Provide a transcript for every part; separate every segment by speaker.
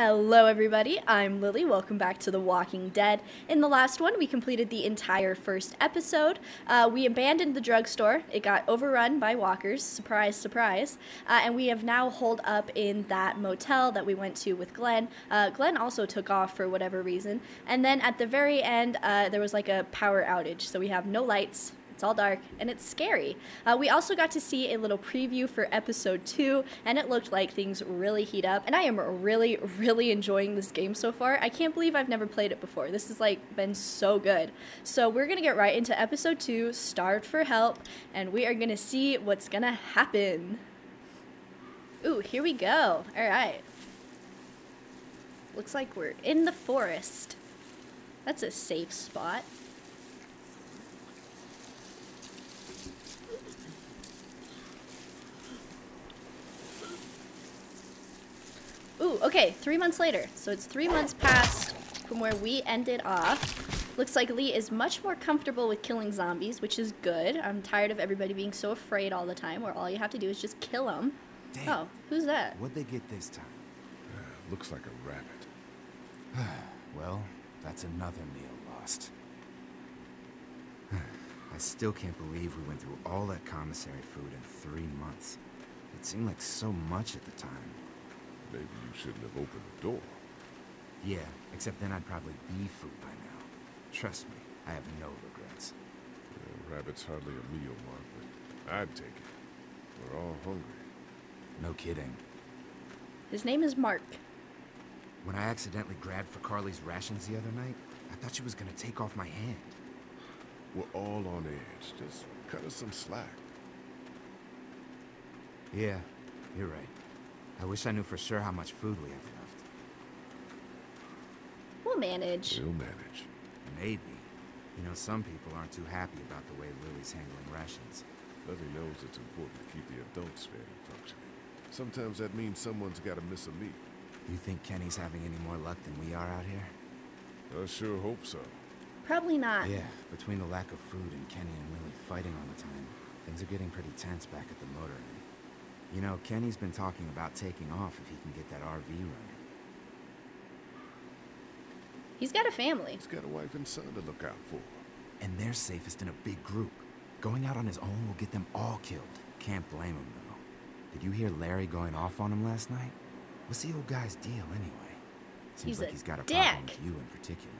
Speaker 1: Hello everybody, I'm Lily. Welcome back to The Walking Dead. In the last one, we completed the entire first episode. We abandoned the drugstore. It got overrun by walkers. Surprise, surprise. And we have now holed up in that motel that we went to with Glenn. Glenn also took off for whatever reason. And then at the very end, there was like a power outage. So we have no lights. It's all dark, and it's scary. We also got to see a little preview for episode 2, and it looked like things really heat up, and I am really enjoying this game so far. I can't believe I've never played it before. This has like been so good. So we're gonna get right into episode 2, Starved for Help, and we are gonna see what's gonna happen. Ooh, here we go. All right. Looks like we're in the forest. That's a safe spot. Ooh, okay, 3 months later. So it's 3 months past from where we ended off. Looks like Lee is much more comfortable with killing zombies, which is good. I'm tired of everybody being so afraid all the time, where all you have to do is just kill them. Damn. Oh, who's that?
Speaker 2: What'd they get this time?
Speaker 3: Looks like a rabbit.
Speaker 2: Well, that's another meal lost. I still can't believe we went through all that commissary food in 3 months. It seemed like so much at the time.
Speaker 3: Maybe you shouldn't have opened the door.
Speaker 2: Yeah, except then I'd probably be food by now. Trust me, I have no regrets.
Speaker 3: Yeah, rabbit's hardly a meal, Mark, but I'd take it. We're all hungry.
Speaker 2: No kidding.
Speaker 1: His name is Mark.
Speaker 2: When I accidentally grabbed for Carly's rations the other night, I thought she was gonna take off my hand.
Speaker 3: We're all on edge. Just cut us some slack.
Speaker 2: Yeah, you're right. I wish I knew for sure how much food we have left.
Speaker 1: We'll manage.
Speaker 3: We'll manage.
Speaker 2: Maybe. You know, some people aren't too happy about the way Lily's handling rations.
Speaker 3: Lily knows it's important to keep the adults fed and functioning. Sometimes that means someone's got to miss a meal.
Speaker 2: You think Kenny's having any more luck than we are out here?
Speaker 3: I sure hope so.
Speaker 1: Probably not.
Speaker 2: Yeah, between the lack of food and Kenny and Lily fighting all the time, things are getting pretty tense back at the motor inn. You know, Kenny's been talking about taking off if he can get that RV running.
Speaker 1: He's got a family.
Speaker 3: He's got a wife and son to look out for.
Speaker 2: And they're safest in a big group. Going out on his own will get them all killed. Can't blame him, though. Did you hear Larry going off on him last night? What's the old guy's deal, anyway? Seems like he's got a problem with you in particular.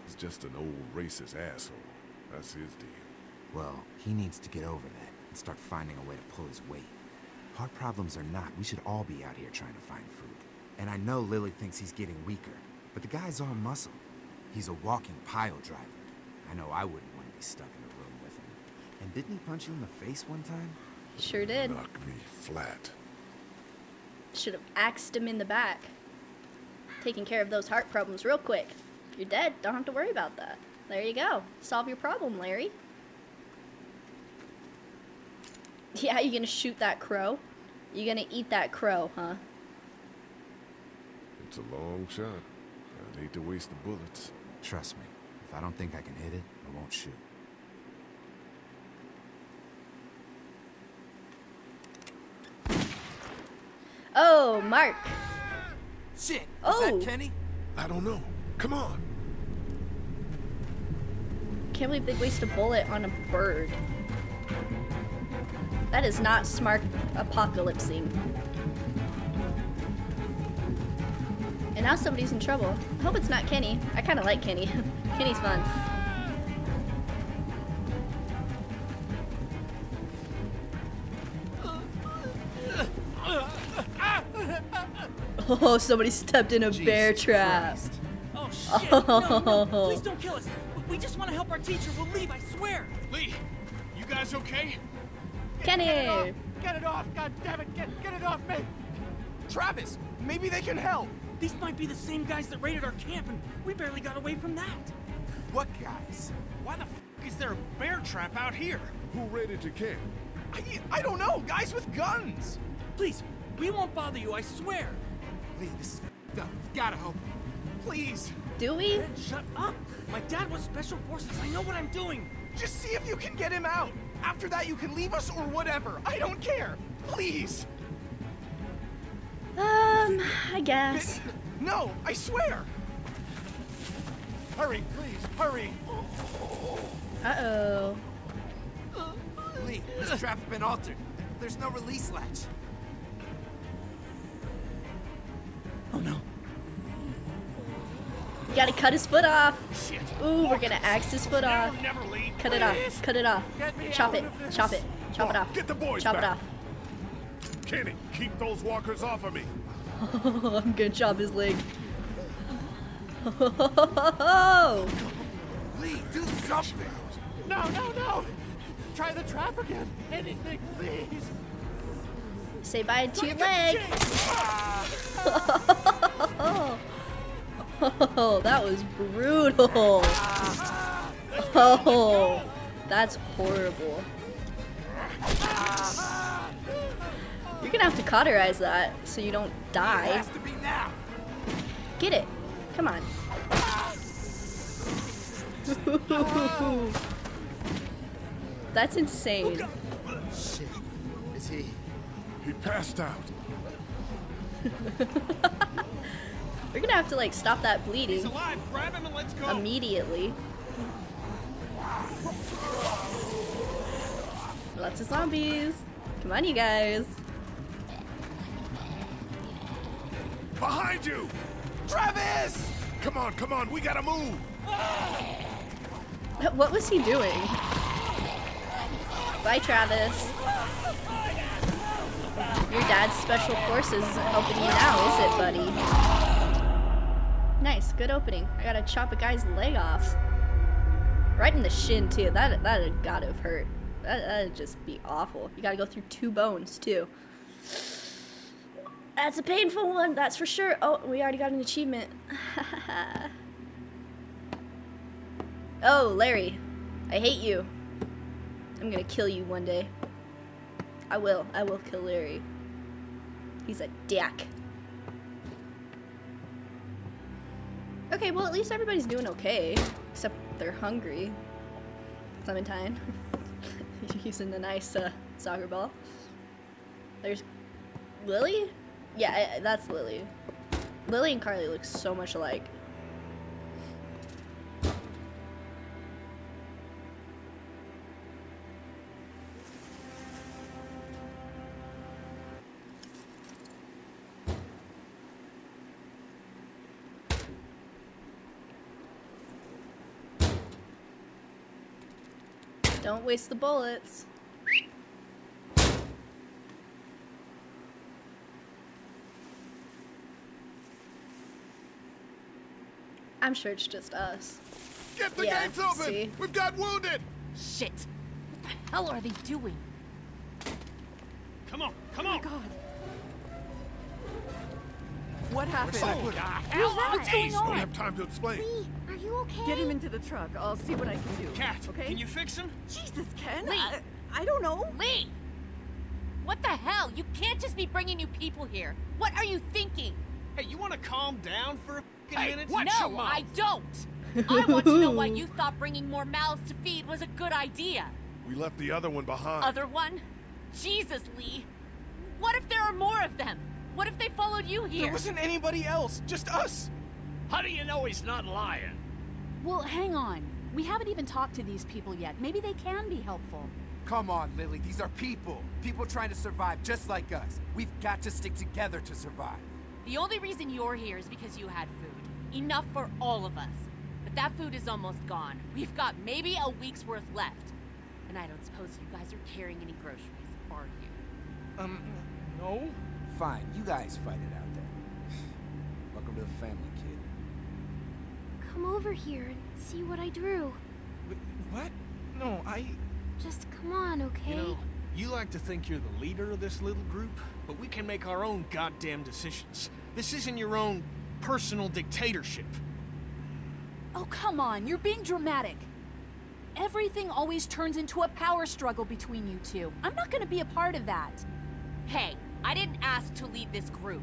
Speaker 3: He's just an old racist asshole. That's his deal.
Speaker 2: Well, he needs to get over that and start finding a way to pull his weight. Hard problems or not, we should all be out here trying to find food. And I know Lily thinks he's getting weaker, but the guy's all muscle. He's a walking pile driver. I know I wouldn't want to be stuck in a room with him. And didn't he punch you in the face one time?
Speaker 1: Sure did.
Speaker 3: Knock me flat.
Speaker 1: Should have axed him in the back. Taking care of those heart problems real quick. If you're dead, don't have to worry about that. There you go. Solve your problem, Larry. Yeah, you gonna shoot that crow? You gonna eat that crow, huh?
Speaker 3: It's a long shot. I'd hate to waste the bullets.
Speaker 2: Trust me, if I don't think I can hit it, I won't shoot.
Speaker 1: Oh, Mark.
Speaker 2: Shit!
Speaker 1: Oh.
Speaker 2: Is that Kenny?
Speaker 3: I don't know. Come on.
Speaker 1: Can't believe they waste a bullet on a bird. That is not smart apocalypsing. And now somebody's in trouble. I hope it's not Kenny. I kind of like Kenny. Kenny's fun. Oh, somebody stepped in a bear trap.
Speaker 4: Christ. Oh shit! No, please don't kill us. We just want to help our teacher. We'll leave, I swear.
Speaker 5: Lee, you guys okay?
Speaker 1: Kenny!
Speaker 5: Get it off! God damn it! Get it off me! Travis, maybe they can help.
Speaker 4: These might be the same guys that raided our camp, and we barely got away from that.
Speaker 5: What guys? Why the f is there a bear trap out here?
Speaker 3: Who raided your camp?
Speaker 5: I don't know. Guys with guns.
Speaker 4: Please, we won't bother you, I swear.
Speaker 5: Lee, this is f***ed up. You've gotta help me. Please.
Speaker 1: Do we?
Speaker 4: Ben, shut up. My dad was special forces. I know what I'm doing.
Speaker 5: Just see if you can get him out. After that, you can leave us or whatever. I don't care. Please.
Speaker 1: I guess.
Speaker 5: No, I swear! Hurry, please, hurry!
Speaker 1: Uh-oh.
Speaker 2: Lee, this trap's been altered. There's no release latch.
Speaker 4: Oh no.
Speaker 1: You gotta cut his foot off.
Speaker 5: Shit!
Speaker 1: Ooh, we're gonna axe his foot off.
Speaker 5: Never leave.
Speaker 1: Cut it off.
Speaker 5: Please.
Speaker 1: Cut it off.
Speaker 5: Get me
Speaker 1: Chop
Speaker 5: out
Speaker 1: it.
Speaker 5: of this.
Speaker 1: Chop it. Chop it off.
Speaker 3: Get the boys
Speaker 1: Chop it
Speaker 3: back.
Speaker 1: off.
Speaker 3: Kenny, keep those walkers off of me.
Speaker 1: I'm gonna chop his leg.
Speaker 2: Lee, do something!
Speaker 5: No, no, no! Try the trap again. Anything, please.
Speaker 1: Say bye to your
Speaker 5: Get the
Speaker 1: leg.
Speaker 5: chain.
Speaker 1: Oh, that was brutal. Oh, that's horrible. You're gonna have to cauterize that so you don't
Speaker 2: It
Speaker 1: die.
Speaker 2: has to be now!
Speaker 1: Get it. Come on. That's insane.
Speaker 2: Shit. Is he...
Speaker 3: He passed out.
Speaker 1: We're gonna have to like stop that
Speaker 4: He's
Speaker 1: bleeding
Speaker 4: alive. Grab him and let's go.
Speaker 1: immediately. Lots of zombies. Come on, you guys.
Speaker 3: Behind you!
Speaker 5: Travis!
Speaker 3: Come on, we gotta move!
Speaker 1: What was he doing? Bye, Travis. Your dad's special forces isn't helping you now, is it, buddy? Nice, good opening. I gotta chop a guy's leg off. Right in the shin, too. That'd gotta have hurt. That'd just be awful. You gotta go through 2 bones, too. That's a painful one, that's for sure. Oh, we already got an achievement. Oh, Larry. I hate you. I'm gonna kill you one day. I will kill Larry. He's a dick. Okay, well at least everybody's doing okay. Except they're hungry. Clementine. Using the nice soccer ball. There's Lily? Yeah, that's Lily. Lily and Carly look so much alike. Don't waste the bullets. I'm sure it's just us.
Speaker 3: Get the
Speaker 1: Yeah,
Speaker 3: gates open!
Speaker 1: see?
Speaker 3: We've got wounded!
Speaker 6: Shit! What the hell are they doing?
Speaker 4: Come on, come on.
Speaker 7: What happened?
Speaker 6: What's going
Speaker 3: Don't
Speaker 6: on?
Speaker 3: have time to explain.
Speaker 7: Lee, are you okay?
Speaker 8: Get him into the truck. I'll see what I can do.
Speaker 4: Cat,
Speaker 8: okay?
Speaker 4: can you fix him?
Speaker 8: Jesus, Ken.
Speaker 6: Lee.
Speaker 8: I don't know.
Speaker 6: Lee! What the hell? You can't just be bringing new people here. What are you thinking?
Speaker 4: Hey, you want to calm down for a fucking minute?
Speaker 6: no, I don't. I want to know why you thought bringing more mouths to feed was a good idea.
Speaker 3: We left the other one behind.
Speaker 6: Other one? Jesus, Lee. What if there are more of them? What if they followed you here?
Speaker 5: There wasn't anybody else, just us.
Speaker 4: How do you know he's not lying?
Speaker 7: Well, hang on. We haven't even talked to these people yet. Maybe they can be helpful.
Speaker 2: Come on, Lily, these are people. People trying to survive just like us. We've got to stick together to survive.
Speaker 6: The only reason you're here is because you had food. Enough for all of us. But that food is almost gone. We've got maybe a week's worth left. And I don't suppose you guys are carrying any groceries, are you?
Speaker 5: No?
Speaker 2: Fine, you guys fight it out there. Welcome to the family, kid.
Speaker 9: Come over here and see what I drew.
Speaker 5: What? No,
Speaker 9: Just come on, okay?
Speaker 4: You know, you like to think you're the leader of this little group, but we can make our own goddamn decisions. This isn't your own personal dictatorship.
Speaker 7: Oh, come on. You're being dramatic. Everything always turns into a power struggle between you two. I'm not going to be a part of that.
Speaker 6: Hey, I didn't ask to lead this group.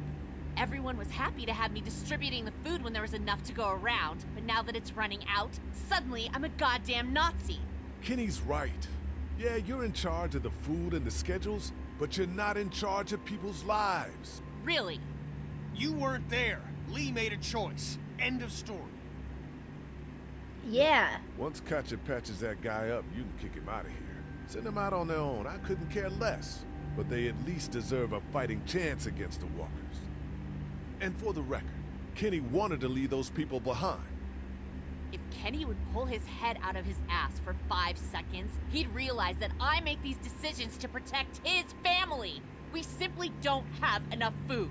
Speaker 6: Everyone was happy to have me distributing the food when there was enough to go around, but now that it's running out, suddenly I'm a goddamn Nazi.
Speaker 3: Kenny's right. Yeah, you're in charge of the food and the schedules, but you're not in charge of people's lives.
Speaker 6: Really?
Speaker 4: You weren't there. Lee made a choice. End of story.
Speaker 1: Yeah.
Speaker 3: Once Katjaa patches that guy up, you can kick him out of here. Send them out on their own. I couldn't care less. But they at least deserve a fighting chance against the walkers. And for the record, Kenny wanted to leave those people behind.
Speaker 6: If Kenny would pull his head out of his ass for 5 seconds, he'd realize that I make these decisions to protect his family. We simply don't have enough food.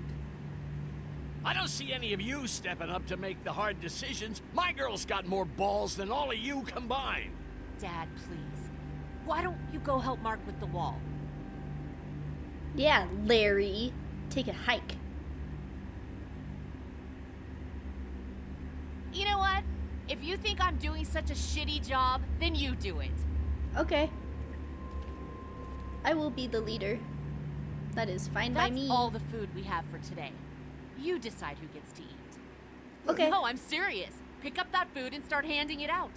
Speaker 10: I don't see any of you stepping up to make the hard decisions. My girl's got more balls than all of you combined.
Speaker 6: Dad, please. Why don't you go help Mark with the wall?
Speaker 1: Yeah, Larry. Take a hike.
Speaker 6: You know what? If you think I'm doing such a shitty job, then you do it.
Speaker 1: Okay. I will be the leader. That is fine by me.
Speaker 6: That's all the food we have for today. You decide who gets to eat.
Speaker 1: Okay.
Speaker 6: No, I'm serious. Pick up that food and start handing it out.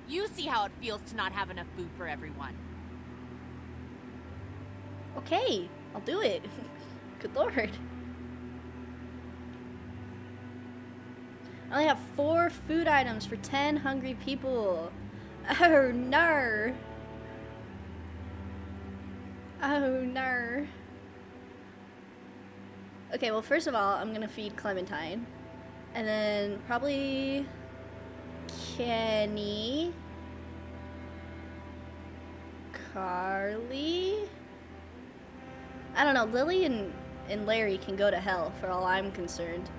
Speaker 6: You see how it feels to not have enough food for everyone.
Speaker 1: Okay, I'll do it. Good lord. I only have 4 food items for 10 hungry people. Oh, no. Oh, no. Okay, well, first of all, I'm gonna feed Clementine. And then probably Kenny. Carly. I don't know, Lily and Larry can go to hell for all I'm concerned.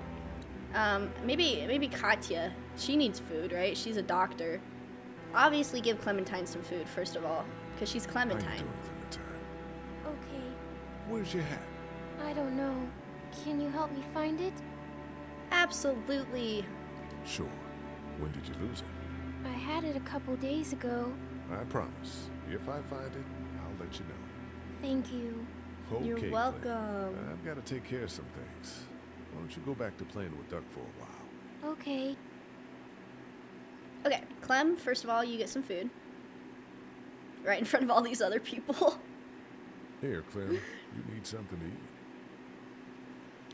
Speaker 1: Maybe Katjaa. She needs food, right? She's a doctor. Obviously give Clementine some food, first of all, because she's
Speaker 3: How you
Speaker 1: Clementine.
Speaker 3: doing, Clementine?
Speaker 9: Okay,
Speaker 3: Where's your hat?
Speaker 9: I don't know. Can you help me find it?
Speaker 1: Absolutely.
Speaker 3: Sure. When did you lose it?
Speaker 9: I had it a couple days ago.
Speaker 3: I promise. If I find it, I'll let you know.
Speaker 9: Thank you.
Speaker 3: Okay,
Speaker 1: You're
Speaker 3: Clem.
Speaker 1: welcome.
Speaker 3: I've got to take care of some things. Why don't you go back to playing with Duck for a while?
Speaker 9: Okay.
Speaker 1: Okay, Clem, first of all, you get some food. Right in front of all these other people.
Speaker 3: Here, Clem. You need something to eat.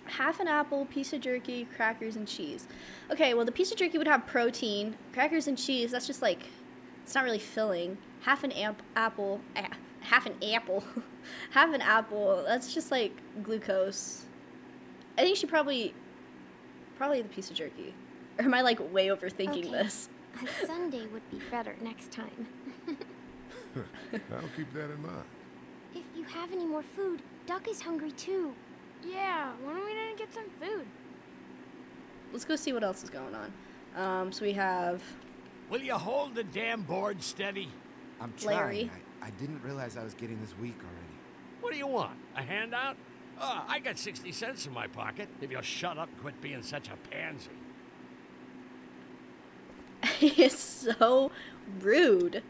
Speaker 1: Half an apple, piece of jerky, crackers, and cheese. Okay, well, the piece of jerky would have protein. Crackers and cheese, that's just like, it's not really filling. Half an apple, half an apple, half an apple, that's just like glucose. I think she probably the piece of jerky. Or am I like way overthinking
Speaker 9: Okay.
Speaker 1: this?
Speaker 9: A Sunday would be better next time.
Speaker 3: I'll keep that in mind.
Speaker 9: If you have any more food, Duck is hungry too. Yeah, when are we gonna get some food?
Speaker 1: Let's go see what else is going on. So we have
Speaker 10: Will you hold the damn board steady?
Speaker 2: I'm trying.
Speaker 1: Larry.
Speaker 2: I didn't realize I was getting this weak already.
Speaker 10: What do you want? A handout? I got 60 cents in my pocket. If you'll shut up and quit being such a pansy.
Speaker 1: he is so rude.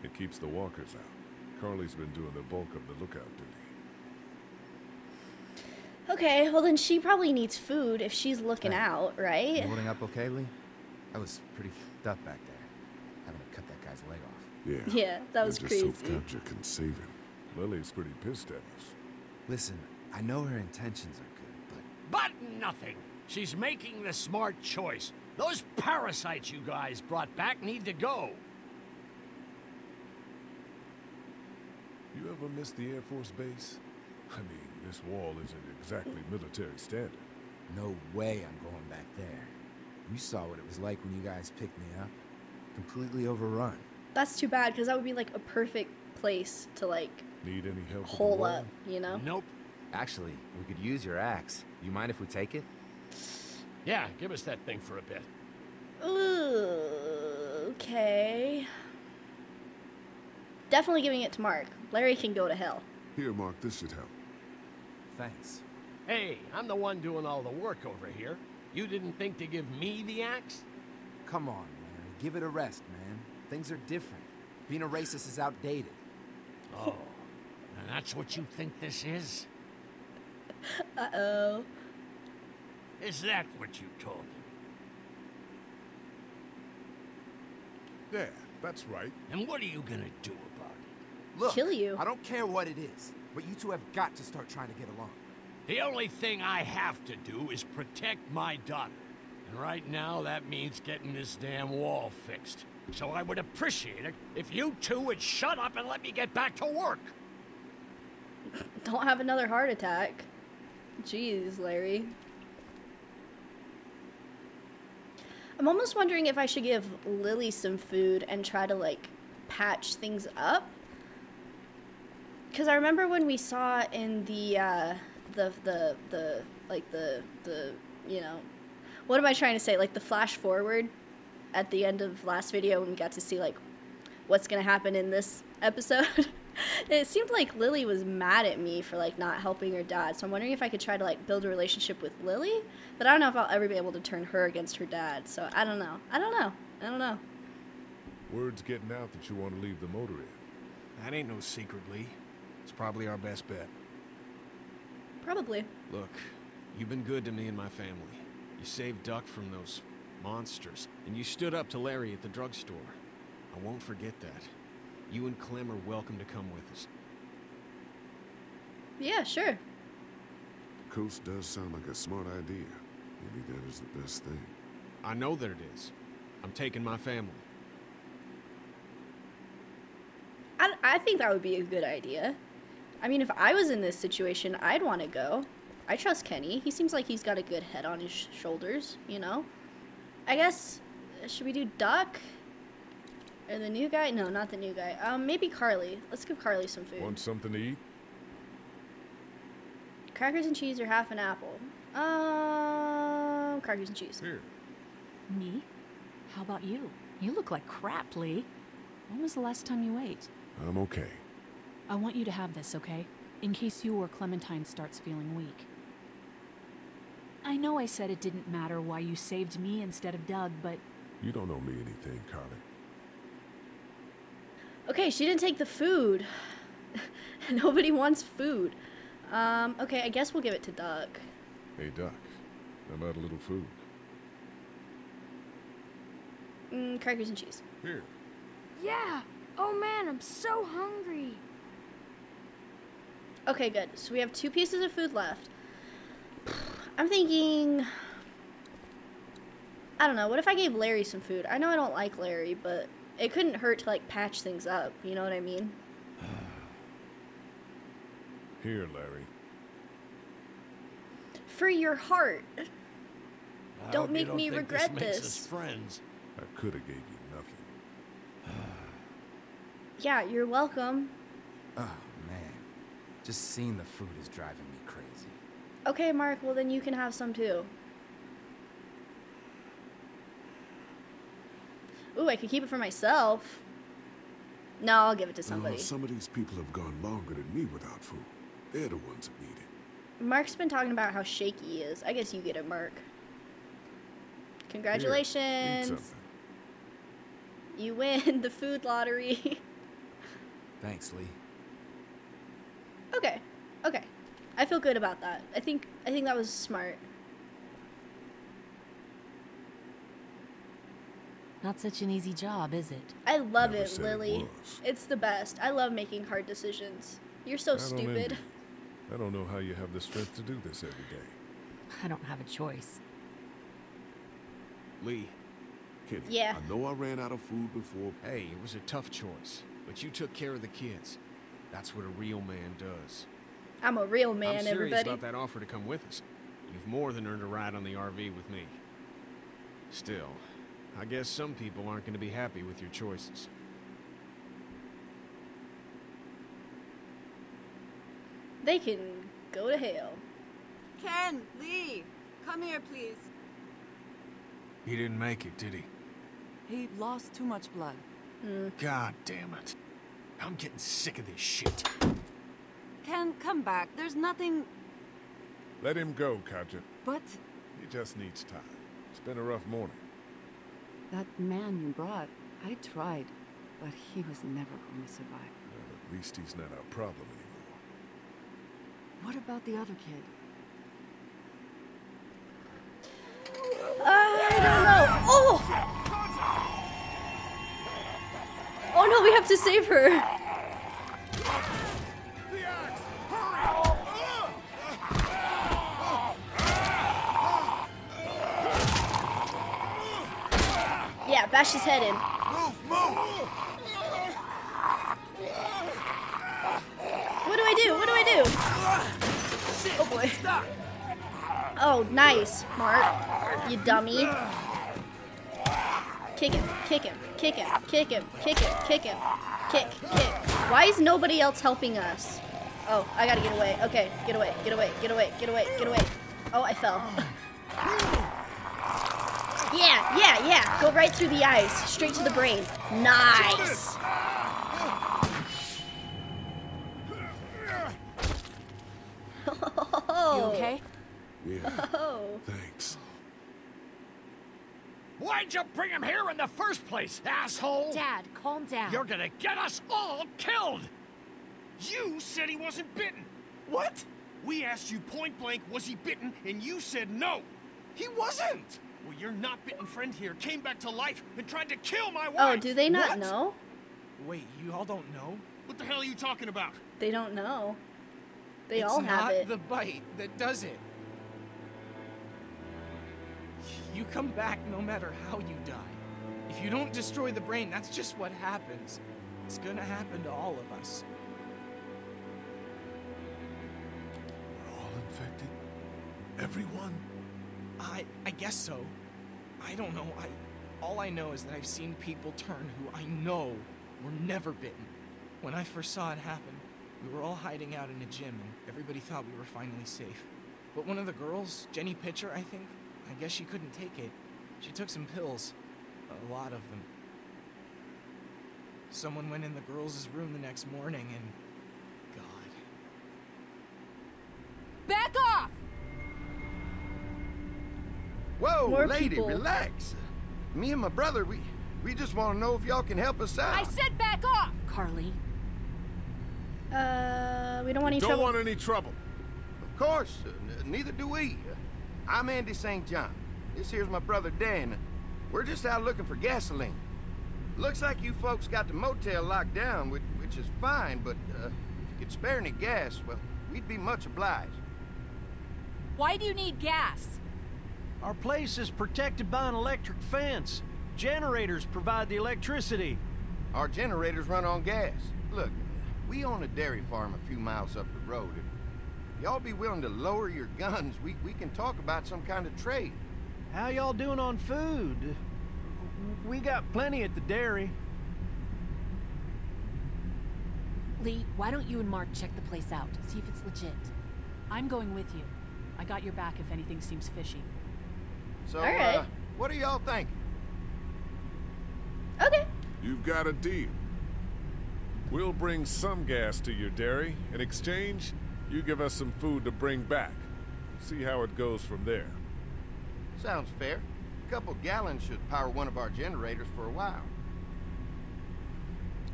Speaker 3: It keeps the walkers out. Carly's been doing the bulk of the lookout duty.
Speaker 1: Okay, well then she probably needs food if she's looking out, right?
Speaker 2: Holding up okay, Lee? I was pretty f***ed up back there. Having to cut that guy's leg off.
Speaker 3: Yeah.
Speaker 1: Yeah, that was
Speaker 3: I just
Speaker 1: crazy.
Speaker 3: hope Katjaa can save him. Lily's pretty pissed at us.
Speaker 2: Listen, I know her intentions are good,
Speaker 10: But nothing. She's making the smart choice. Those parasites you guys brought back need to go.
Speaker 3: You ever miss the Air Force Base? I mean, this wall isn't exactly military standard.
Speaker 2: but no way I'm going back there. You saw what it was like when you guys picked me up. Completely overrun.
Speaker 1: That's too bad because that would be like a perfect place to like
Speaker 3: Need any help with the
Speaker 1: hole
Speaker 3: wall?
Speaker 1: up, you know?
Speaker 10: Nope.
Speaker 2: Actually, we could use your axe. You mind if we take it?
Speaker 10: Yeah, give us that thing for a bit.
Speaker 1: Ooh, okay. Definitely giving it to Mark. Larry can go to hell.
Speaker 3: Here, Mark, this should help.
Speaker 2: Thanks.
Speaker 10: Hey, I'm the one doing all the work over here. You didn't think to give me the axe?
Speaker 2: Come on, Larry. Give it a rest, man. Things are different. Being a racist is outdated.
Speaker 10: Oh, and that's what you think this is?
Speaker 1: Uh-oh.
Speaker 10: Is that what you told him?
Speaker 3: Yeah, that's right.
Speaker 10: And what are you gonna do about it?
Speaker 2: Look,
Speaker 1: Kill you.
Speaker 2: I don't care what it is, but you two have got to start trying to get along.
Speaker 10: The only thing I have to do is protect my daughter. And right now, that means getting this damn wall fixed. So I would appreciate it if you two would shut up and let me get back to work.
Speaker 1: Don't have another heart attack. Jeez, Larry. I'm almost wondering if I should give Lily some food and try to, like, patch things up. Because I remember when we saw in the you know, what am I trying to say? Like, the flash forward at the end of last video when we got to see, like, what's going to happen in this episode. It seemed like Lily was mad at me for, like, not helping her dad. So I'm wondering if I could try to, like, build a relationship with Lily. But I don't know if I'll ever be able to turn her against her dad. So I don't know.
Speaker 3: Word's getting out that you want to leave the motor in.
Speaker 4: That ain't no secret, Lee. It's probably our best bet.
Speaker 1: Probably.
Speaker 4: Look, you've been good to me and my family. You saved Duck from those monsters, and you stood up to Larry at the drugstore. I won't forget that. You and Clem are welcome to come with us.
Speaker 1: Yeah, sure.
Speaker 3: Coast does sound like a smart idea. Maybe that is the best thing.
Speaker 4: I know that it is. I'm taking my family.
Speaker 1: I think that would be a good idea. I mean, if I was in this situation, I'd want to go. I trust Kenny. He seems like he's got a good head on his shoulders, you know? I guess, should we do Duck? Or the new guy? No, not the new guy. Maybe Carly. Let's give Carly some food.
Speaker 3: Want something to eat?
Speaker 1: Crackers and cheese or half an apple? Crackers and cheese.
Speaker 3: Here.
Speaker 7: Me? How about you? You look like crap, Lee. When was the last time you ate?
Speaker 3: I'm okay.
Speaker 7: I want you to have this, okay? In case you or Clementine starts feeling weak. I know I said it didn't matter why you saved me instead of Doug, but...
Speaker 3: You don't owe me anything, Carly.
Speaker 1: Okay, she didn't take the food. Nobody wants food. Okay, I guess we'll give it to Doug.
Speaker 3: Hey, Duck. How about a little food?
Speaker 1: Crackers and cheese.
Speaker 3: Here.
Speaker 9: Yeah. Oh man, I'm so hungry.
Speaker 1: Okay, good. So we have 2 pieces of food left. I'm thinking... I don't know. What if I gave Larry some food? I know I don't like Larry, but it couldn't hurt to, like, patch things up. You know what I mean?
Speaker 3: Here, Larry.
Speaker 1: For your heart.
Speaker 10: I
Speaker 1: Don't
Speaker 10: hope
Speaker 1: make
Speaker 10: you
Speaker 1: me
Speaker 10: think
Speaker 1: regret
Speaker 10: this. Makes
Speaker 1: this.
Speaker 10: us friends.
Speaker 3: I could have gave you nothing.
Speaker 1: Yeah, you're welcome.
Speaker 2: Oh, man. Just seeing the food is driving me crazy.
Speaker 1: Okay, Mark, well then you can have some too. Ooh, I could keep it for myself. No, I'll give it to somebody.
Speaker 3: Some of these people have gone longer than me without food. They're the ones that need it.
Speaker 1: Mark's been talking about how shaky he is. I guess you get it, Mark. Congratulations.
Speaker 3: Here, eat something.
Speaker 1: You win the food lottery.
Speaker 2: Thanks, Lee.
Speaker 1: Okay. Okay. I feel good about that. I think that was smart.
Speaker 7: Not such an easy job, is it?
Speaker 1: I love
Speaker 3: Never
Speaker 1: it,
Speaker 3: said
Speaker 1: Lily.
Speaker 3: it was.
Speaker 1: It's the best. I love making hard decisions. You're so
Speaker 3: I don't
Speaker 1: stupid.
Speaker 3: envy you. I don't know how you have the strength to do this every day.
Speaker 7: I don't have a choice.
Speaker 4: Lee,
Speaker 3: Kenny,
Speaker 1: Yeah.
Speaker 3: I know I ran out of food before.
Speaker 4: hey, it was a tough choice, but you took care of the kids. That's what a real man does.
Speaker 1: I'm a real man,
Speaker 4: I'm serious
Speaker 1: everybody.
Speaker 4: about that offer to come with us. You've more than earned a ride on the RV with me. Still, I guess some people aren't going to be happy with your choices.
Speaker 1: They can go to hell.
Speaker 8: Ken, Lee, come here, please.
Speaker 4: He didn't make it, did he?
Speaker 8: He lost too much blood.
Speaker 4: God damn it. I'm getting sick of this shit.
Speaker 8: Ken, come back. There's nothing...
Speaker 3: Let him go, Katja.
Speaker 8: But
Speaker 3: He just needs time. It's been a rough morning.
Speaker 8: that man you brought, I tried, but he was never going to survive.
Speaker 3: Well, at least he's not our problem anymore.
Speaker 8: What about the other kid?
Speaker 1: I don't know. Oh! Oh no, we have to save her. Bash his head in.
Speaker 3: Move, move!
Speaker 1: What do I do? What do I do? Oh boy. Oh, nice, Mark. You dummy. Kick him, kick him, kick him, kick him, kick him, kick him. Kick, kick. Why is nobody else helping us? Oh, I gotta get away. Okay, get away, get away, get away, get away, get away. Oh, I fell. Yeah, yeah, yeah. Go right through the eyes. Straight to the brain. Nice.
Speaker 7: You okay?
Speaker 3: Yeah,
Speaker 1: Oh.
Speaker 3: thanks.
Speaker 10: Why'd you bring him here in the first place, asshole?
Speaker 6: Dad, calm down.
Speaker 10: You're gonna get us all killed! You said he wasn't bitten.
Speaker 5: What?
Speaker 10: We asked you point blank, was he bitten, and you said no.
Speaker 5: He wasn't!
Speaker 10: Well, your not bitten friend here came back to life and tried to kill my wife.
Speaker 1: Oh, do they not
Speaker 5: What?
Speaker 1: know?
Speaker 5: Wait, you all don't know?
Speaker 10: What the hell are you talking about?
Speaker 1: They don't know. They
Speaker 5: It's
Speaker 1: all have
Speaker 5: not
Speaker 1: it.
Speaker 5: the bite that does it. You come back no matter how you die. If you don't destroy the brain, that's just what happens. It's gonna happen to all of us.
Speaker 3: We're all infected? Everyone?
Speaker 5: I guess so. I don't know. All I know is that I've seen people turn who I know were never bitten. When I first saw it happen, we were all hiding out in a gym and everybody thought we were finally safe. But one of the girls, Jenny Pitcher, I think, I guess she couldn't take it. She took some pills. A lot of them. Someone went in the girls' room the next morning and... God.
Speaker 6: Back off!
Speaker 11: Whoa,
Speaker 1: More
Speaker 11: lady,
Speaker 1: people.
Speaker 11: relax. Me and my brother, we just want to know if y'all can help us out.
Speaker 6: I said back off!
Speaker 7: Carly.
Speaker 1: We don't want any
Speaker 3: Don't
Speaker 1: trouble.
Speaker 3: want any trouble.
Speaker 11: Of course, neither do we. I'm Andy St. John. This here's my brother Dan. We're just out looking for gasoline. Looks like you folks got the motel locked down, which is fine, but if you could spare any gas, well, we'd be much obliged.
Speaker 6: Why do you need gas?
Speaker 12: Our place is protected by an electric fence. Generators provide the electricity.
Speaker 11: Our generators run on gas. Look, we own a dairy farm a few miles up the road. If y'all be willing to lower your guns, we can talk about some kind of trade.
Speaker 12: How y'all doing on food? We got plenty at the dairy.
Speaker 6: Lee, why don't you and Mark check the place out? See if it's legit.
Speaker 7: I'm going with you. I got your back if anything seems fishy.
Speaker 11: So,
Speaker 1: All right.
Speaker 11: what are y'all thinking?
Speaker 1: Okay.
Speaker 3: You've got a deal. We'll bring some gas to your dairy. In exchange, you give us some food to bring back. See how it goes from there.
Speaker 11: Sounds fair. A couple gallons should power one of our generators for a while.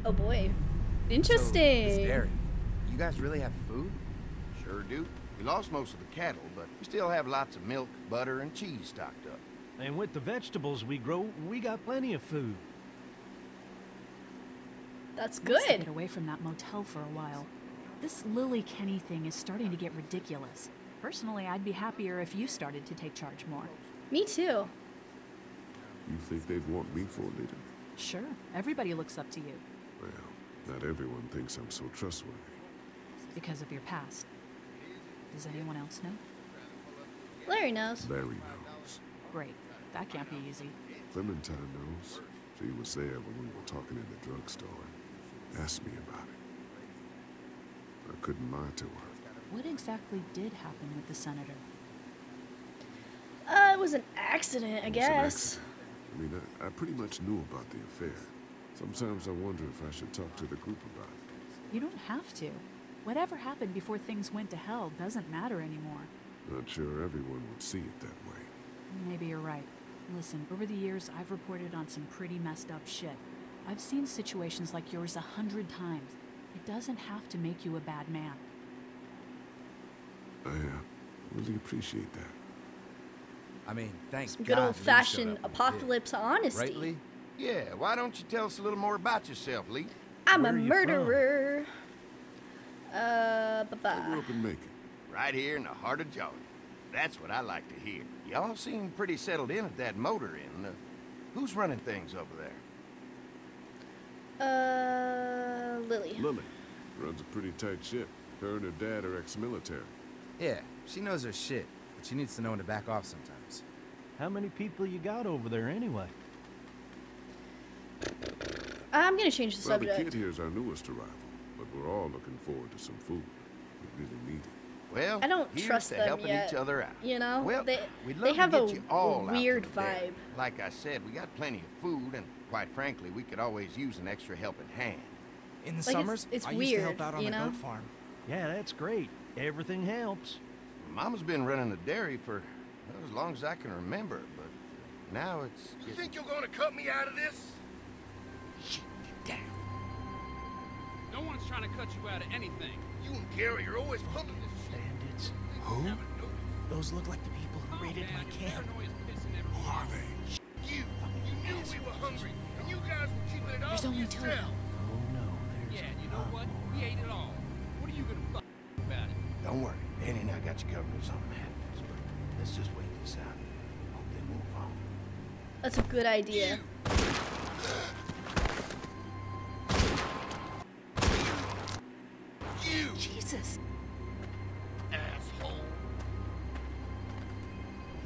Speaker 1: Oh boy. Interesting.
Speaker 2: So, this dairy, you guys really have food?
Speaker 11: Sure do. We lost most of the cattle, but we still have lots of milk, butter, and cheese stocked up.
Speaker 12: And with the vegetables we grow, we got plenty of food.
Speaker 1: That's
Speaker 7: Nice to
Speaker 1: good.
Speaker 7: get away from that motel for a while. This Lily Kenny thing is starting to get ridiculous. Personally, I'd be happier if you started to take charge more.
Speaker 1: Me too.
Speaker 3: You think they'd want me for a leader?
Speaker 7: Sure, everybody looks up to you
Speaker 3: Well, not everyone thinks I'm so trustworthy.
Speaker 7: because of your past. Does anyone else know?
Speaker 1: Larry knows.
Speaker 3: Larry knows.
Speaker 7: Great. That can't be easy.
Speaker 3: Clementine knows. She was there when we were talking in the drugstore and asked me about it. I couldn't lie to her.
Speaker 7: What exactly did happen with the senator?
Speaker 1: It was an accident, I
Speaker 3: It was an
Speaker 1: guess.
Speaker 3: accident. I mean, I pretty much knew about the affair. Sometimes I wonder if I should talk to the group about it.
Speaker 7: You don't have to. Whatever happened before things went to hell doesn't matter anymore.
Speaker 3: Not sure everyone would see it that way.
Speaker 7: Maybe you're right. Listen, over the years, I've reported on some pretty messed up shit. I've seen situations like yours 100 times. It doesn't have to make you a bad man.
Speaker 3: I really appreciate that.
Speaker 2: I mean, thank
Speaker 1: Some
Speaker 2: God
Speaker 1: good
Speaker 2: Lee
Speaker 1: old-fashioned
Speaker 2: showed up when he
Speaker 1: apocalypse honesty.
Speaker 2: did. Right, Lee?
Speaker 11: Yeah, why don't you tell us a little more about yourself, Lee?
Speaker 1: I'm
Speaker 12: Where
Speaker 1: a
Speaker 12: are you
Speaker 1: murderer.
Speaker 3: I grew
Speaker 1: Bye-bye.
Speaker 3: up in Macon.
Speaker 11: Right here in the heart of Georgia. That's what I like to hear. Y'all seem pretty settled in at that motor inn. Who's running things over there?
Speaker 1: Lily.
Speaker 3: Lily runs a pretty tight ship. Her and her dad are ex-military.
Speaker 2: Yeah, she knows her shit, but she needs to know when to back off sometimes.
Speaker 12: How many people you got over there anyway?
Speaker 1: I'm gonna change the
Speaker 3: Well, the
Speaker 1: subject.
Speaker 3: kid here's our newest arrival, but we're all looking forward to some food. We really need it.
Speaker 11: Well,
Speaker 1: I don't
Speaker 11: here's
Speaker 1: trust
Speaker 11: to
Speaker 1: them
Speaker 11: helping
Speaker 1: yet.
Speaker 11: each other out.
Speaker 1: You know,
Speaker 11: Well,
Speaker 1: they
Speaker 11: we'd love
Speaker 1: have
Speaker 11: to
Speaker 1: a
Speaker 11: get you all out to
Speaker 1: weird
Speaker 11: the dairy.
Speaker 1: vibe.
Speaker 11: Like I said, we got plenty of food, and quite frankly, we could always use an extra helping hand.
Speaker 5: In the
Speaker 1: Like,
Speaker 5: summers,
Speaker 1: it's
Speaker 5: I used to help
Speaker 1: weird,
Speaker 5: out on
Speaker 1: you
Speaker 5: a
Speaker 1: know?
Speaker 5: goat farm.
Speaker 12: Yeah, that's great. Everything helps.
Speaker 11: Mama's been running the dairy for well, as long as I can remember, but now it's...
Speaker 13: You think you're gonna cut me out of this?
Speaker 14: No one's trying to cut you out of anything.
Speaker 13: You and Gary are always pulling this shit.
Speaker 12: Bandits.
Speaker 11: Who?
Speaker 5: Those look like the people who raided my camp.
Speaker 13: Who are they? You knew we were hungry, and you guys were keeping it all
Speaker 6: There's
Speaker 13: to
Speaker 6: only two of
Speaker 13: yourself.
Speaker 6: them.
Speaker 12: Oh no, there's
Speaker 14: Yeah, you know what? We ate it all. What are you gonna fuck about it?
Speaker 11: Don't worry, Danny and I got you covered if something happens, but let's just wait this out. Hope they move on.
Speaker 1: That's a good idea.
Speaker 13: You
Speaker 6: Jesus.
Speaker 13: asshole.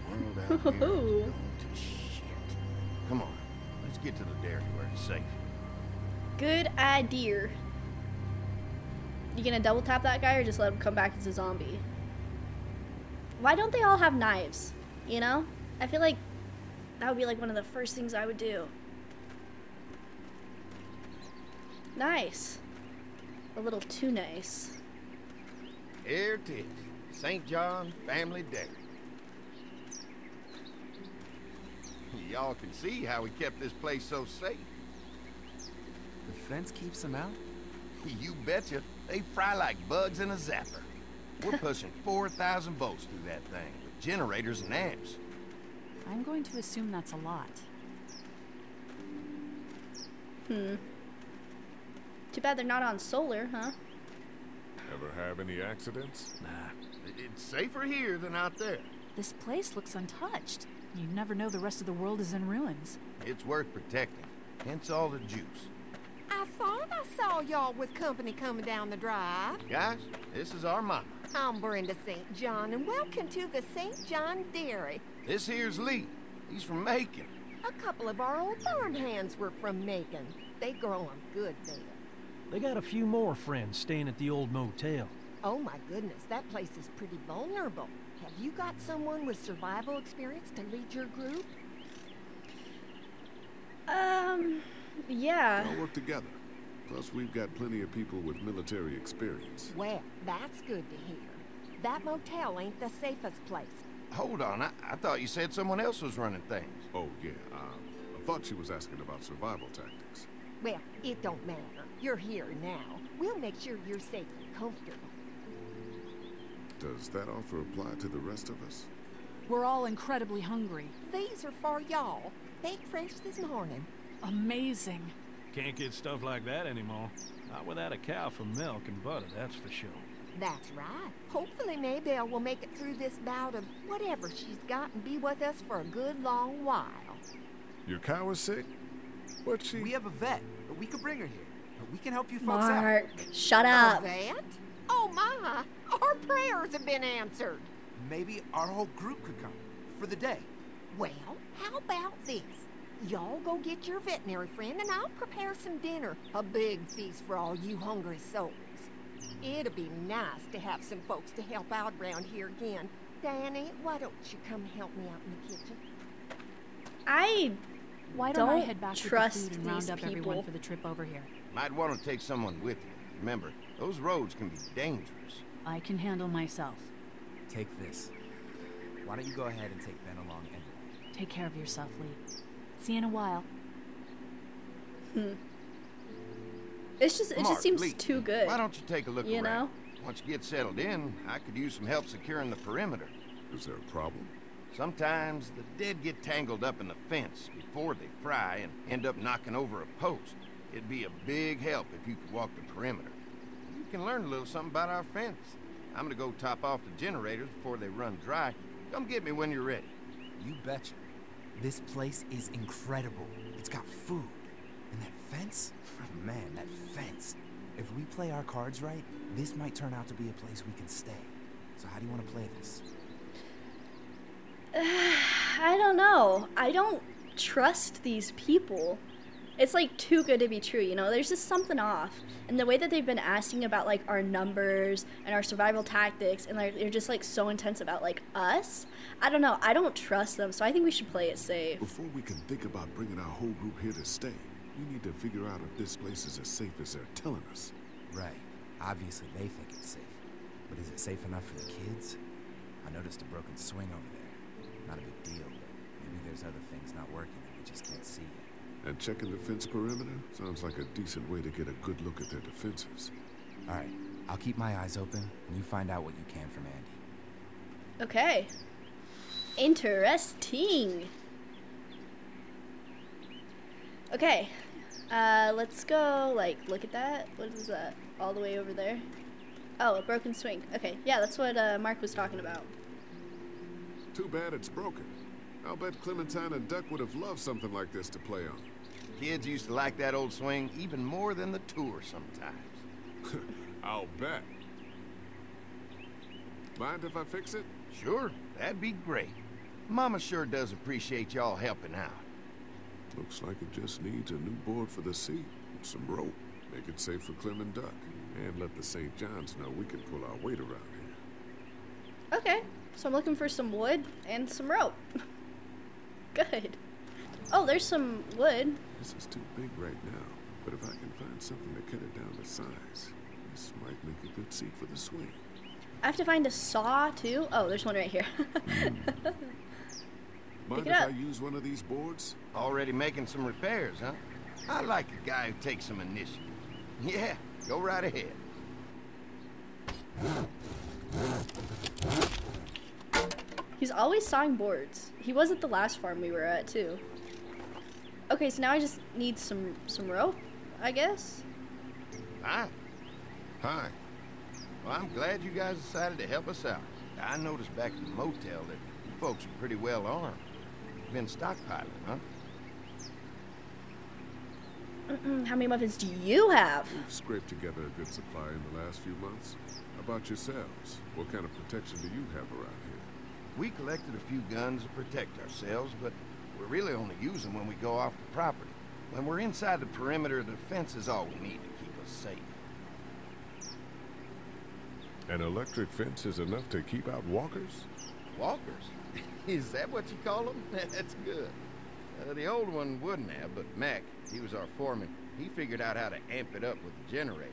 Speaker 11: World out here is going to shit. Come on, let's get to the dairy where it's safe.
Speaker 1: Good idea. You gonna double tap that guy or just let him come back as a zombie? Why don't they all have knives? You know? I feel like that would be like one of the first things I would do. Nice. A little too nice.
Speaker 11: Here it is, St. John Family Dairy. Y'all can see how we kept this place so safe.
Speaker 2: The fence keeps them out?
Speaker 11: You betcha. They fry like bugs in a zapper. We're pushing 4,000 volts through that thing with generators and amps.
Speaker 7: I'm going to assume that's a lot.
Speaker 1: Too bad they're not on solar, huh?
Speaker 3: Ever have any accidents?
Speaker 11: Nah, it's safer here than out there.
Speaker 7: This place looks untouched. You never know the rest of the world is in ruins.
Speaker 11: It's worth protecting, hence all the juice.
Speaker 15: I thought I saw y'all with company coming down the drive.
Speaker 11: Guys, this is our mama.
Speaker 15: I'm Brenda St. John, and welcome to the St. John Dairy.
Speaker 11: This here's Lee. He's from Macon.
Speaker 15: A couple of our old farm hands were from Macon. They grow 'em good there.
Speaker 12: They got a few more friends staying at the old motel.
Speaker 15: Oh my goodness, that place is pretty vulnerable. Have you got someone with survival experience to lead your group?
Speaker 1: Yeah.
Speaker 3: We'll work together. Plus, we've got plenty of people with military experience.
Speaker 15: Well, that's good to hear. That motel ain't the safest place.
Speaker 11: Hold on, I thought you said someone else was running things.
Speaker 3: Oh, yeah, I thought she was asking about survival tactics.
Speaker 15: Well, it don't matter. You're here now. We'll make sure you're safe and comfortable.
Speaker 3: Does that offer apply to the rest of us?
Speaker 7: We're all incredibly hungry.
Speaker 15: These are for y'all. Baked fresh this morning.
Speaker 7: Amazing.
Speaker 12: Can't get stuff like that anymore. Not without a cow for milk and butter, that's for sure.
Speaker 15: That's right. Hopefully Maybelle will make it through this bout of whatever she's got and be with us for a good long while.
Speaker 3: Your cow is sick? What's she?
Speaker 2: We have a vet, but we could bring her here. We can help you folks out.
Speaker 1: Mark, shut
Speaker 15: A
Speaker 1: up.
Speaker 15: vet? Oh my! Our prayers have been answered.
Speaker 2: Maybe our whole group could come for the day.
Speaker 15: Well, how about this? Y'all go get your veterinary friend and I'll prepare some dinner. A big feast for all you hungry souls. It'd be nice to have some folks to help out around here again. Danny, why don't you come help me out in the kitchen?
Speaker 7: Why don't I
Speaker 1: don't
Speaker 7: head back with the
Speaker 1: trust
Speaker 7: food and round
Speaker 1: these
Speaker 7: up everyone
Speaker 1: people.
Speaker 7: for the trip over here?
Speaker 11: Might want to take someone with you. Remember, those roads can be dangerous.
Speaker 7: I can handle myself.
Speaker 2: Take this. Why don't you go ahead and take Ben along anyway?
Speaker 7: Take care of yourself, Lee. See you in a while.
Speaker 1: It just
Speaker 11: Mark,
Speaker 1: seems
Speaker 11: Lee,
Speaker 1: too good.
Speaker 11: Why don't you take a look
Speaker 1: you
Speaker 11: around?
Speaker 1: know?
Speaker 11: Once you get settled in, I could use some help securing the perimeter.
Speaker 3: Is there a problem?
Speaker 11: Sometimes the dead get tangled up in the fence before they fry and end up knocking over a post. It'd be a big help if you could walk the perimeter. You can learn a little something about our fence. I'm gonna go top off the generators before they run dry. Come get me when you're ready.
Speaker 2: You betcha. This place is incredible. It's got food. And that fence? Oh, man, that fence. If we play our cards right, this might turn out to be a place we can stay. So how do you want to play this?
Speaker 1: I don't know. I don't trust these people. It's like too good to be true, you know? There's just something off. And the way that they've been asking about like our numbers and our survival tactics, and like they're just like so intense about like us. I don't know. I don't trust them, so I think we should play it safe.
Speaker 3: Before we can think about bringing our whole group here to stay, we need to figure out if this place is as safe as they're telling us.
Speaker 2: Right. Obviously they think it's safe. But is it safe enough for the kids? I noticed a broken swing over there. Not a big deal, but maybe there's other things not working that we just can't see yet.
Speaker 3: And checking the fence perimeter sounds like a decent way to get a good look at their defenses.
Speaker 2: All right, I'll keep my eyes open, and you find out what you can from Andy.
Speaker 1: Okay. Interesting. Okay. Let's go, like, look at that. What is that? All the way over there? Oh, a broken swing. Okay, yeah, that's what Mark was talking about.
Speaker 3: Too bad it's broken. I'll bet Clementine and Duck would have loved something like this to play on.
Speaker 11: Kids used to like that old swing even more than the tour sometimes.
Speaker 3: I'll bet. Mind if I fix it?
Speaker 11: Sure, that'd be great. Mama sure does appreciate y'all helping out.
Speaker 3: Looks like it just needs a new board for the seat and some rope. Make it safe for Clem and Duck. And let the St. John's know we can pull our weight around here.
Speaker 1: Okay, so I'm looking for some wood and some rope. Good. Oh, there's some wood.
Speaker 3: This is too big right now, but if I can find something to cut it down to size, this might make a good seat for the swing.
Speaker 1: I have to find a saw, too. Oh, there's one right here.
Speaker 3: Mind if I use one of these boards?
Speaker 11: Already making some repairs, huh? I like a guy who takes some initiative. Yeah, go right ahead.
Speaker 1: He's always sawing boards. He was at the last farm we were at, too. Okay, so now I just need some rope, I guess?
Speaker 11: Hi.
Speaker 3: Hi.
Speaker 11: Well, I'm glad you guys decided to help us out. I noticed back at the motel that you folks are pretty well armed. Been stockpiling, huh?
Speaker 1: How many weapons do you have?
Speaker 3: We've scraped together a good supply in the last few months. How about yourselves? What kind of protection do you have around here?
Speaker 11: We collected a few guns to protect ourselves, but we really only use them when we go off the property. When we're inside the perimeter, the fence is all we need to keep us safe.
Speaker 3: An electric fence is enough to keep out walkers?
Speaker 11: Walkers? Is that what you call them? That's good. The old one wouldn't have, but Mac, he was our foreman. He figured out how to amp it up with the generators.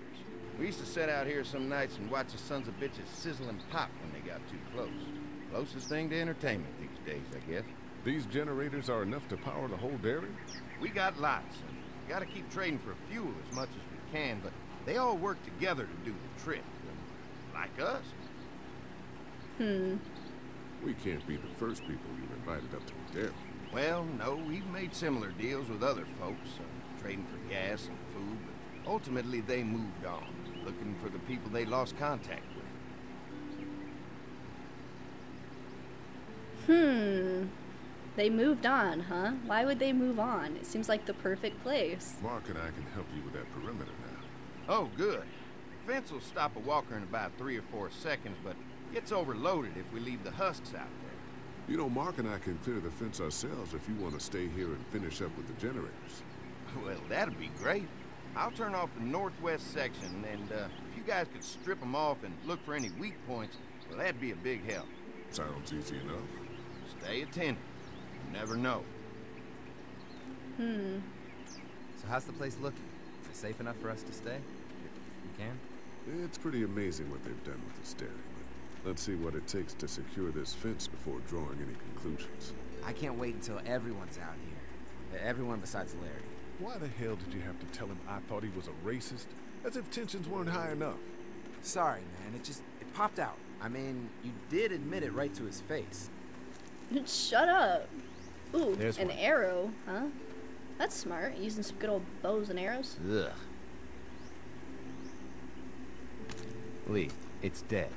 Speaker 11: We used to sit out here some nights and watch the sons of bitches sizzle and pop when they got too close. Closest thing to entertainment these days, I guess.
Speaker 3: These generators are enough to power the whole dairy?
Speaker 11: We got lots, and we gotta keep trading for fuel as much as we can, but they all work together to do the trick. Like us.
Speaker 3: We can't be the first people you've invited up to the dairy.
Speaker 11: Well, no, we've made similar deals with other folks, trading for gas and food, but ultimately they moved on, looking for the people they lost contact with.
Speaker 1: They moved on, huh? Why would they move on? It seems like the perfect place.
Speaker 3: Mark and I can help you with that perimeter now.
Speaker 11: Oh, good. The fence will stop a walker in about 3 or 4 seconds, but gets overloaded if we leave the husks out there.
Speaker 3: You know, Mark and I can clear the fence ourselves if you want to stay here and finish up with the generators.
Speaker 11: Well, that'd be great. I'll turn off the northwest section, and if you guys could strip them off and look for any weak points, well, that'd be a big help.
Speaker 3: Sounds easy enough.
Speaker 11: Stay attentive. You never know.
Speaker 2: So how's the place looking? Is it safe enough for us to stay? If we can?
Speaker 3: It's pretty amazing what they've done with this dairy, but let's see what it takes to secure this fence before drawing any conclusions.
Speaker 2: I can't wait until everyone's out here. Everyone besides Larry.
Speaker 3: Why the hell did you have to tell him I thought he was a racist? As if tensions weren't high enough.
Speaker 2: Sorry, man. It popped out. I mean, you did admit it right to his face.
Speaker 1: Shut up. Ooh,
Speaker 2: There's
Speaker 1: an
Speaker 2: one.
Speaker 1: arrow, huh? That's smart, using some good old bows and arrows.
Speaker 2: Ugh. Lee, it's dead.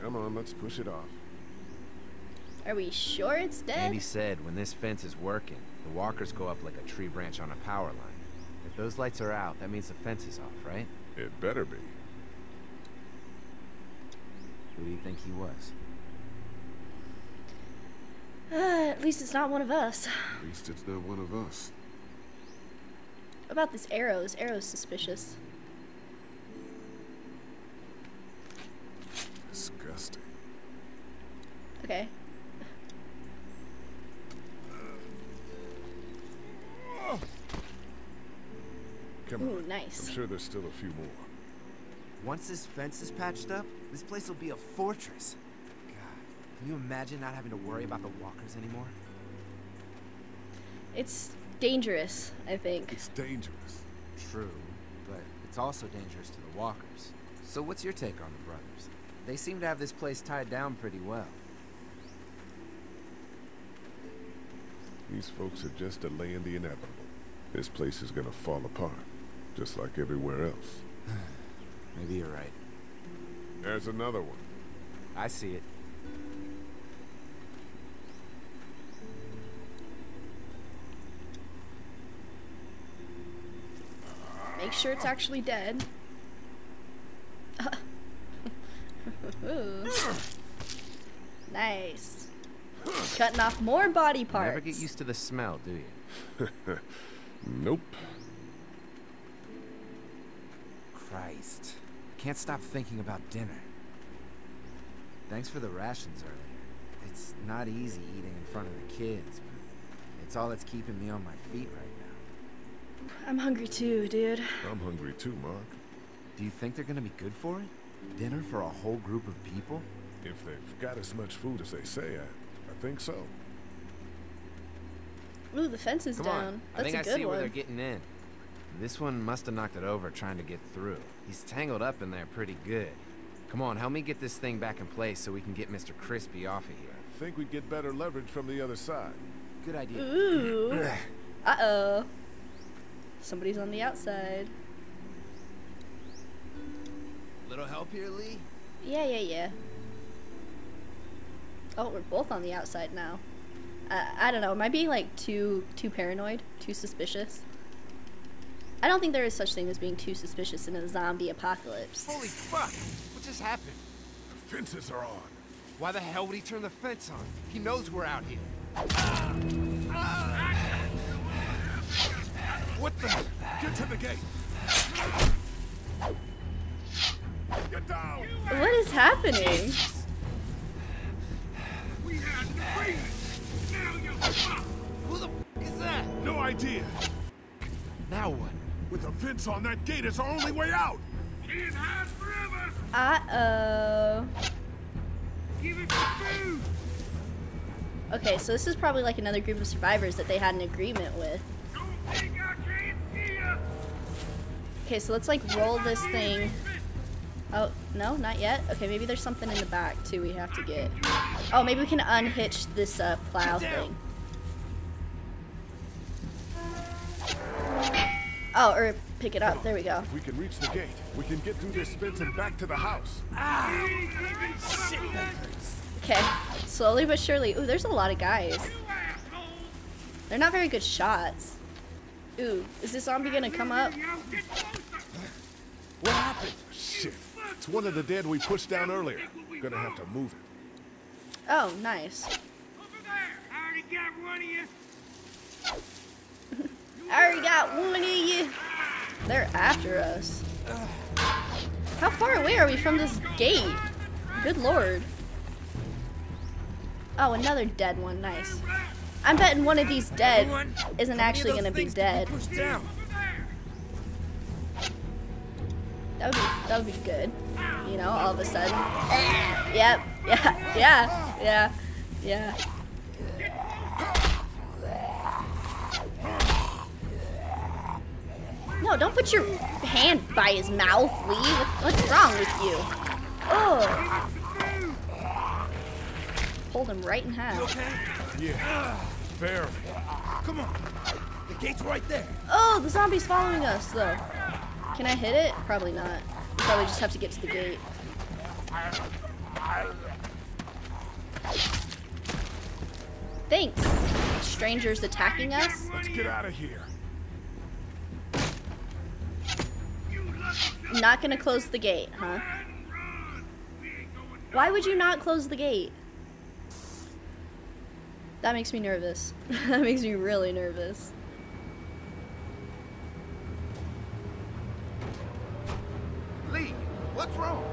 Speaker 3: Come on, let's push it off.
Speaker 1: Are we sure it's dead?
Speaker 2: Andy said when this fence is working, the walkers go up like a tree branch on a power line. If those lights are out, that means the fence is off, right?
Speaker 3: It better be.
Speaker 2: Who do you think he was?
Speaker 1: At least it's not one of us.
Speaker 3: At least it's not one of us.
Speaker 1: What about this arrow? This arrow's suspicious.
Speaker 3: Disgusting.
Speaker 1: Okay.
Speaker 3: Come
Speaker 1: Ooh,
Speaker 3: on.
Speaker 1: nice.
Speaker 3: I'm sure there's still a few more.
Speaker 2: Once this fence is patched up, this place will be a fortress. God, can you imagine not having to worry about the walkers anymore?
Speaker 1: It's dangerous, I think.
Speaker 3: It's dangerous.
Speaker 2: True, but it's also dangerous to the walkers. So what's your take on the brothers? They seem to have this place tied down pretty well.
Speaker 3: These folks are just delaying the inevitable. This place is gonna fall apart, just like everywhere else.
Speaker 2: Maybe you're right.
Speaker 3: There's another one.
Speaker 2: I see it.
Speaker 1: Make sure it's actually dead. Nice. Cutting off more body parts.
Speaker 2: Never get used to the smell, do you?
Speaker 3: Nope.
Speaker 2: Christ. Can't stop thinking about dinner. Thanks for the rations earlier. It's not easy eating in front of the kids, but it's all that's keeping me on my feet right now.
Speaker 1: I'm hungry too, dude.
Speaker 3: I'm hungry too, Mark.
Speaker 2: Do you think they're gonna be good for it? Dinner for a whole group of people?
Speaker 3: If they've got as much food as they say, I think so.
Speaker 1: Ooh, the fence is
Speaker 2: Come
Speaker 1: down.
Speaker 2: on.
Speaker 1: That's
Speaker 2: I think
Speaker 1: a
Speaker 2: I
Speaker 1: good
Speaker 2: see
Speaker 1: one.
Speaker 2: where they're getting in. This one must have knocked it over trying to get through. He's tangled up in there pretty good. Come on, help me get this thing back in place so we can get Mr. Crispy off of here.
Speaker 3: I think we'd get better leverage from the other side.
Speaker 2: Good idea.
Speaker 1: Ooh. Uh-oh. Somebody's on the outside.
Speaker 2: Little help here, Lee?
Speaker 1: Yeah. Oh, we're both on the outside now. I don't know. Am I being like too paranoid? Too suspicious? I don't think there is such thing as being too suspicious in a zombie apocalypse.
Speaker 2: Holy fuck! What just happened?
Speaker 3: The fences are on.
Speaker 2: Why the hell would he turn the fence on? He knows we're out here.
Speaker 3: What the? Get to the gate. Get down.
Speaker 1: What is happening?
Speaker 13: We had an agreement. Now you're fucked.
Speaker 2: Who the f is that?
Speaker 3: No idea.
Speaker 2: Now what?
Speaker 3: With a fence on that gate, it's our only way out.
Speaker 13: Can't hide forever.
Speaker 1: Uh-oh.
Speaker 13: Give it some food.
Speaker 1: Okay, so this is probably like another group of survivors that they had an agreement with.
Speaker 13: Don't think I can't see ya.
Speaker 1: Okay, so let's like roll this thing. Oh, no, not yet. Okay, maybe there's something in the back too we have to get. Oh, maybe we can unhitch this plow thing. Oh, or pick it up. There we go.
Speaker 3: If we can reach the gate, we can get through this fence and back to the house.
Speaker 2: Shit, that hurts.
Speaker 1: Okay, slowly but surely. Ooh, there's a lot of guys. They're not very good shots. Ooh, is this zombie gonna come up?
Speaker 3: What happened? Shit. It's one of the dead we pushed down earlier. Gonna have to move it.
Speaker 1: Oh, nice.
Speaker 13: Over there. I already got one of you.
Speaker 1: I already got one of you. They're after us. How far away are we from this gate? Good lord. Oh, another dead one. Nice. I'm betting one of these dead isn't actually going to be dead. That would be good. You know, all of a sudden. Yep. Yeah. No, don't put your hand by his mouth, Lee. What's wrong with you? Oh. Pulled him right in half.
Speaker 13: You okay?
Speaker 3: Yeah. Barely.
Speaker 13: Come on. The gate's right there.
Speaker 1: Oh, the zombie's following us, though. Can I hit it? Probably not. We probably just have to get to the gate. Thanks. Strangers attacking us?
Speaker 3: Let's get out of here.
Speaker 1: Not gonna close the gate, huh? Why would you not close the gate? That makes me nervous. That makes me really nervous.
Speaker 11: Lee, what's wrong?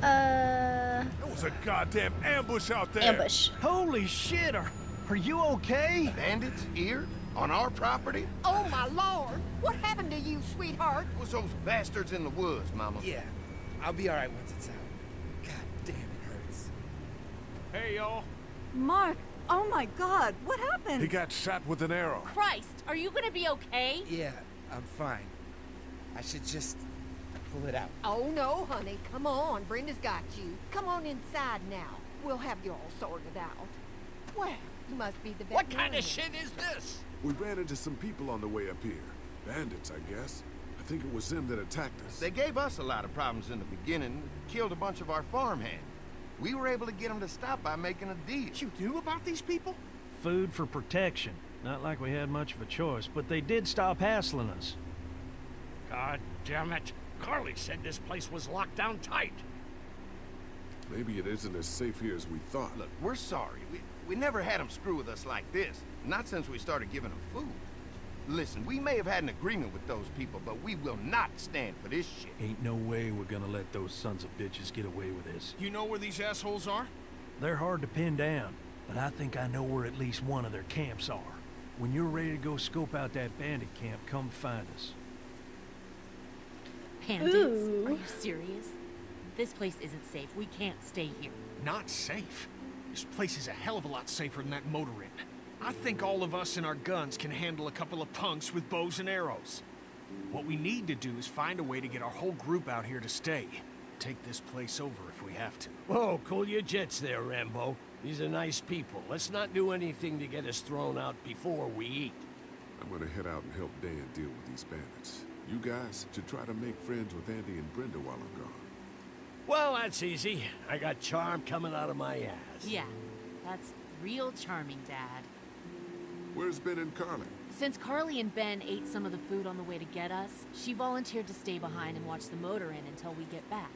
Speaker 3: There was a goddamn ambush out there.
Speaker 1: Ambush.
Speaker 12: Holy shit, are you okay?
Speaker 11: Bandits here? On our property?
Speaker 15: Oh, my lord! What happened to you, sweetheart?
Speaker 11: It was those bastards in the woods, Mama.
Speaker 2: Yeah, I'll be alright once it's out. God damn, it hurts.
Speaker 14: Hey, y'all.
Speaker 8: Mark, oh my god, what happened?
Speaker 3: He got shot with an arrow.
Speaker 6: Christ, are you gonna be okay?
Speaker 2: Yeah, I'm fine. I should just pull it out.
Speaker 15: Oh, no, honey. Come on. Brenda's got you. Come on inside now. We'll have you all sorted out. Well, you must be the
Speaker 10: What kind
Speaker 15: veterinarian.
Speaker 10: of shit is this?
Speaker 3: We ran into some people on the way up here. Bandits, I guess. I think it was them that attacked us.
Speaker 11: They gave us a lot of problems in the beginning. Killed a bunch of our farmhands. We were able to get them to stop by making a deal.
Speaker 10: You knew about these people?
Speaker 12: Food for protection. Not like we had much of a choice, but they did stop hassling us.
Speaker 10: God damn it. Carly said this place was locked down tight.
Speaker 3: Maybe it isn't as safe here as we thought.
Speaker 11: Look, we're sorry. We never had them screw with us like this. Not since we started giving them food. Listen, we may have had an agreement with those people, but we will not stand for this shit.
Speaker 12: Ain't no way we're gonna let those sons of bitches get away with this.
Speaker 5: You know where these assholes are?
Speaker 12: They're hard to pin down, but I think I know where at least one of their camps are. When you're ready to go scope out that bandit camp, come find us.
Speaker 6: Bandits?
Speaker 1: Ooh.
Speaker 6: Are you serious? This place isn't safe. We can't stay here.
Speaker 4: Not safe? This place is a hell of a lot safer than that motor inn. I think all of us and our guns can handle a couple of punks with bows and arrows. What we need to do is find a way to get our whole group out here to stay. Take this place over if we have to.
Speaker 10: Whoa, cool your jets there, Rambo. These are nice people. Let's not do anything to get us thrown out before we eat.
Speaker 3: I'm gonna head out and help Dan deal with these bandits. You guys should try to make friends with Andy and Brenda while I'm gone.
Speaker 10: Well, that's easy. I got charm coming out of my ass.
Speaker 6: Yeah, that's real charming, Dad.
Speaker 3: Where's Ben and Carly?
Speaker 6: Since Carly and Ben ate some of the food on the way to get us, she volunteered to stay behind and watch the motor inn until we get back.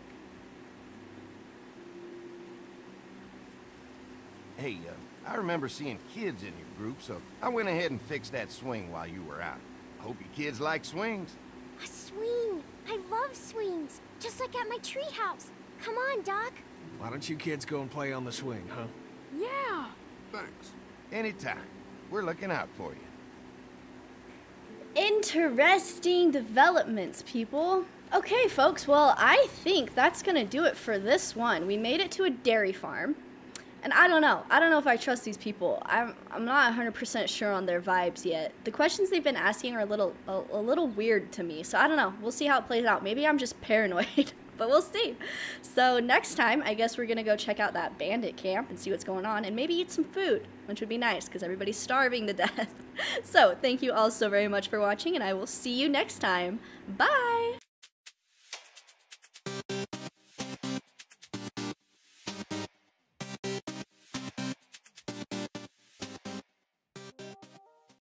Speaker 11: Hey, I remember seeing kids in your group, so I went ahead and fixed that swing while you were out. I hope you kids like swings.
Speaker 9: A swing. I love swings. Just like at my treehouse. Come on, Doc.
Speaker 4: Why don't you kids go and play on the swing, huh?
Speaker 9: Yeah.
Speaker 3: Thanks.
Speaker 11: Anytime. We're looking out for you.
Speaker 1: Interesting developments, people. Okay, folks, well, I think that's gonna do it for this one. We made it to a dairy farm. And I don't know if I trust these people. I'm not 100% sure on their vibes yet. The questions they've been asking are a little weird to me. So I don't know. We'll see how it plays out. Maybe I'm just paranoid, but we'll see. So next time, I guess we're gonna go check out that bandit camp and see what's going on and maybe eat some food, which would be nice because everybody's starving to death. So thank you all so very much for watching and I will see you next time. Bye!